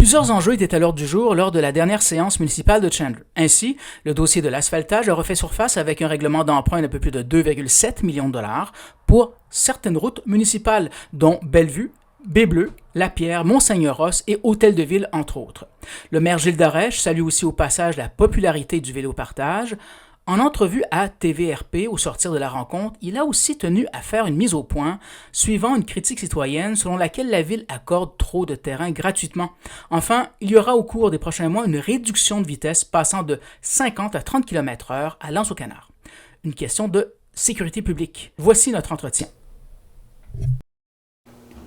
Plusieurs enjeux étaient à l'ordre du jour lors de la dernière séance municipale de Chandler. Ainsi, le dossier de l'asphaltage a refait surface avec un règlement d'emprunt d'un peu plus de 2,7 millions de dollars pour certaines routes municipales, dont Bellevue, Baie-Bleue, Lapierre, Mont-Saint-Ross et Hôtel de Ville, entre autres. Le maire Gilles Darèche salue aussi au passage la popularité du vélo-partage. En entrevue à TVRP au sortir de la rencontre, il a aussi tenu à faire une mise au point, suivant une critique citoyenne selon laquelle la ville accorde trop de terrain gratuitement. Enfin, il y aura au cours des prochains mois une réduction de vitesse passant de 50 à 30 km/h à L'Anse-au-Canard. Une question de sécurité publique. Voici notre entretien.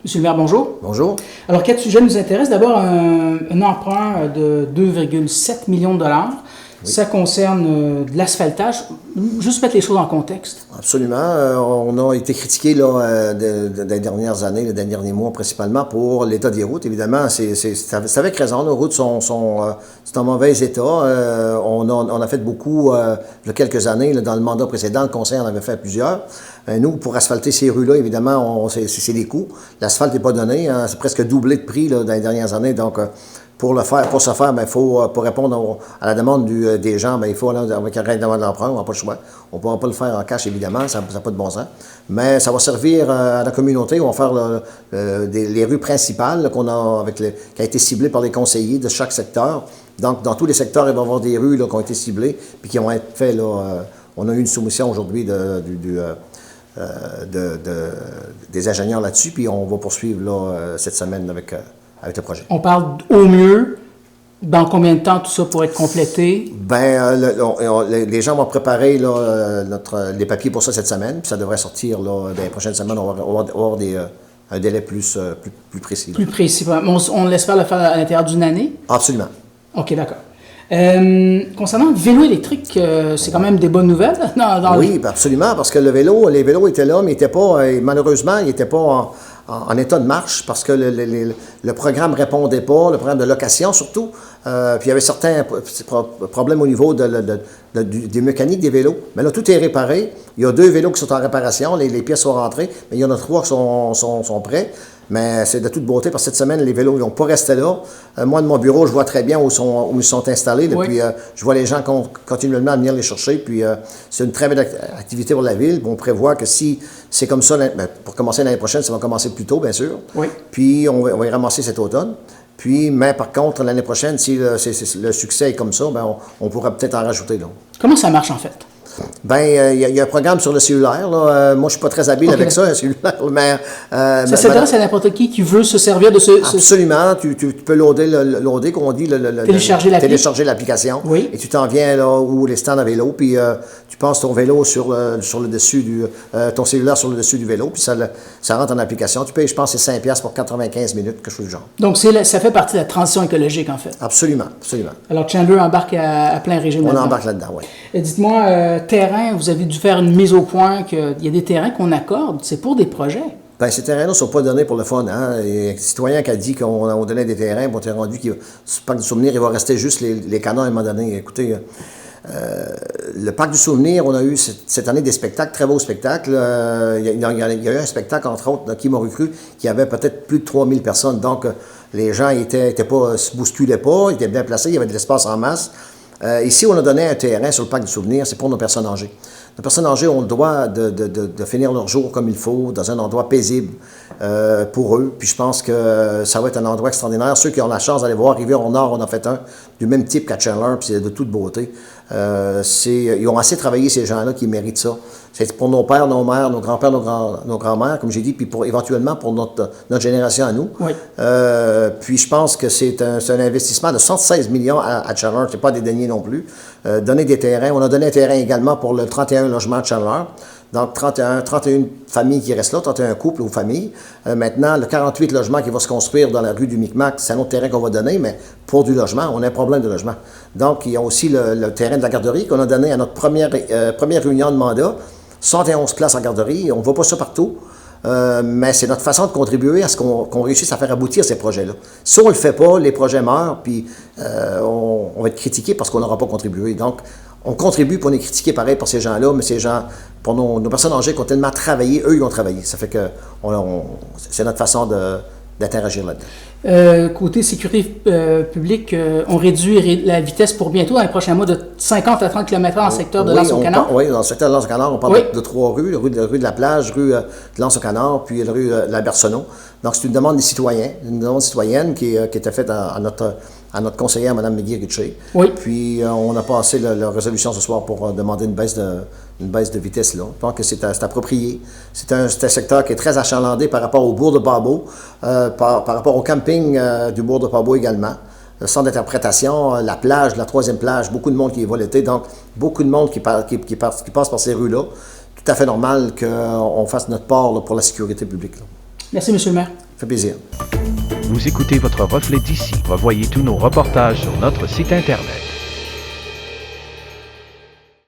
Monsieur le maire, bonjour. Bonjour. Alors, quel sujet nous intéresse? D'abord, un emprunt de 2,7 millions de dollars. Oui. Ça concerne de l'asphaltage. Juste mettre les choses en contexte. Absolument. On a été critiqué là, des dernières années, des derniers mois principalement, pour l'état des routes. Évidemment, c'est avec raison. Nos routes sont en mauvais état. On a fait beaucoup il y a quelques années. Là, dans le mandat précédent, le conseil en avait fait plusieurs. Nous, pour asphalter ces rues-là, évidemment, c'est des coûts. L'asphalte n'est pas donné. Hein, c'est presque doublé de prix là, dans les dernières années. Donc, pour ce faire, il faut, pour répondre à la demande des gens, il faut aller avec un règlement d'emprunt, on n'a pas le choix. On ne pourra pas le faire en cash, évidemment, ça n'a pas de bon sens. Mais ça va servir à la communauté. On va faire les rues principales qui a été ciblées par les conseillers de chaque secteur. Donc, dans tous les secteurs, il va y avoir des rues là, qui ont été ciblées puis qui vont être faites. On a eu une soumission aujourd'hui des ingénieurs là-dessus, puis on va poursuivre là, cette semaine avec le projet. On parle au mieux. Dans combien de temps tout ça pourrait être complété? Les gens vont préparer là, les papiers pour ça cette semaine, puis ça devrait sortir là, dans les prochaines semaines. On va avoir un délai plus précis. Plus précis. On l'espère le faire à l'intérieur d'une année? Absolument. OK, d'accord. Concernant le vélo électrique, c'est quand même des bonnes nouvelles? Oui, absolument, parce que les vélos étaient là, mais malheureusement, ils n'étaient pas en état de marche parce que le programme ne répondait pas, le programme de location surtout. Puis il y avait certains problèmes au niveau des mécaniques des vélos. Mais là, tout est réparé. Il y a 2 vélos qui sont en réparation, les pièces sont rentrées, mais il y en a 3 qui sont prêts. Mais c'est de toute beauté parce que cette semaine, les vélos n'ont pas resté là. Moi, de mon bureau, je vois très bien où ils sont installés. Oui. Puis je vois les gens continuellement venir les chercher. Puis c'est une très belle activité pour la ville. On prévoit que si c'est comme ça, pour commencer l'année prochaine, ça va commencer plus tôt, bien sûr. Oui. Puis on va y ramasser cet automne. Mais par contre, l'année prochaine, si le succès est comme ça, on pourra peut-être en rajouter. Là. Comment ça marche en fait? Il y a un programme sur le cellulaire. Là. Moi, je ne suis pas très habile avec ça, un cellulaire. Mais, ça s'adresse à n'importe qui veut se servir de ce... Absolument. Tu peux loader, comme on dit. Télécharger l'application. Oui. Et tu t'en viens là où les stands à vélo, puis tu passes ton vélo sur le dessus ton cellulaire sur le dessus du vélo, puis ça rentre en application. Tu payes, je pense, c'est 5$ pour 95 minutes, quelque chose du genre. Donc, ça fait partie de la transition écologique, en fait. Absolument, absolument. Alors, Chandler embarque à plein régime là-dedans. On embarque là-dedans, oui. Dites-moi, terrain, vous avez dû faire une mise au point qu'il y a des terrains qu'on accorde, c'est pour des projets. Ces terrains-là ne sont pas donnés pour le fun. Hein? Il y a un citoyen qui a dit qu'on donnait des terrains, on t'est rendu sur le parc du souvenir, il va rester juste les canons à un moment donné. Écoutez, le parc du souvenir, on a eu cette année des spectacles, très beaux spectacles. Il y a eu un spectacle, entre autres, qui m'a recru, qui avait peut-être plus de 3000 personnes. Donc, les gens se bousculaient pas, ils étaient bien placés, il y avait de l'espace en masse. Ici, on a donné un terrain sur le parc du souvenir, c'est pour nos personnes âgées. Les personnes âgées ont le droit de finir leur jour comme il faut, dans un endroit paisible pour eux. Puis je pense que ça va être un endroit extraordinaire. Ceux qui ont la chance d'aller voir Rivière-au-Nord, on a fait un du même type qu'à Chandler, puis c'est de toute beauté. Ils ont assez travaillé, ces gens-là, qui méritent ça. C'est pour nos pères, nos mères, nos grands-pères, nos grands-mères, comme j'ai dit, puis éventuellement pour notre génération à nous. Oui. Puis je pense que c'est un investissement de 116 millions à Chandler, c'est pas dédaigné non plus. Donner des terrains. On a donné un terrain également pour le 31 logements de Chandler. Donc, 31 familles qui restent là, 31 couples ou familles. Maintenant, le 48 logements qui va se construire dans la rue du Micmac, c'est un autre terrain qu'on va donner, mais pour du logement, on a un problème de logement. Donc, il y a aussi le terrain de la garderie qu'on a donné à notre première réunion de mandat. 111 places en garderie, on ne voit pas ça partout. Mais c'est notre façon de contribuer à ce qu'on réussisse à faire aboutir ces projets-là. Si on ne le fait pas, les projets meurent, puis on va être critiqué parce qu'on n'aura pas contribué. Donc, on contribue pour on est critiqué pareil pour ces gens-là, mais ces gens, pour nos personnes âgées qui ont tellement travaillé, eux, ils ont travaillé. Ça fait que c'est notre façon d'interagir là-dedans. Côté sécurité publique, on réduit la vitesse pour bientôt, dans les prochains mois, de 50 à 30 km/h dans le secteur de L'Anse-au-Canard? Oui, dans le secteur de L'Anse-au-Canard, on parle de 3 rues, rue de la Plage, rue de L'Anse-au-Canard, puis la rue de la Bercenot. Donc, c'est une demande des citoyens, une demande citoyenne qui était faite à notre conseillère, Mme McGee-Ritchie. Oui. Puis, on a passé la résolution ce soir pour demander une baisse de vitesse là. Je pense que c'est approprié. C'est un secteur qui est très achalandé par rapport au bourg de Barbeau, par rapport au camping du bourg de Barbeau également. Le centre d'interprétation, la plage, la 3e plage, beaucoup de monde qui y va l'été, donc beaucoup de monde qui passe par ces rues-là. Tout à fait normal qu'on fasse notre part là, pour la sécurité publique. Là. Merci, M. le maire. Ça fait plaisir. Vous écoutez votre reflet d'ici. Revoyez tous nos reportages sur notre site Internet.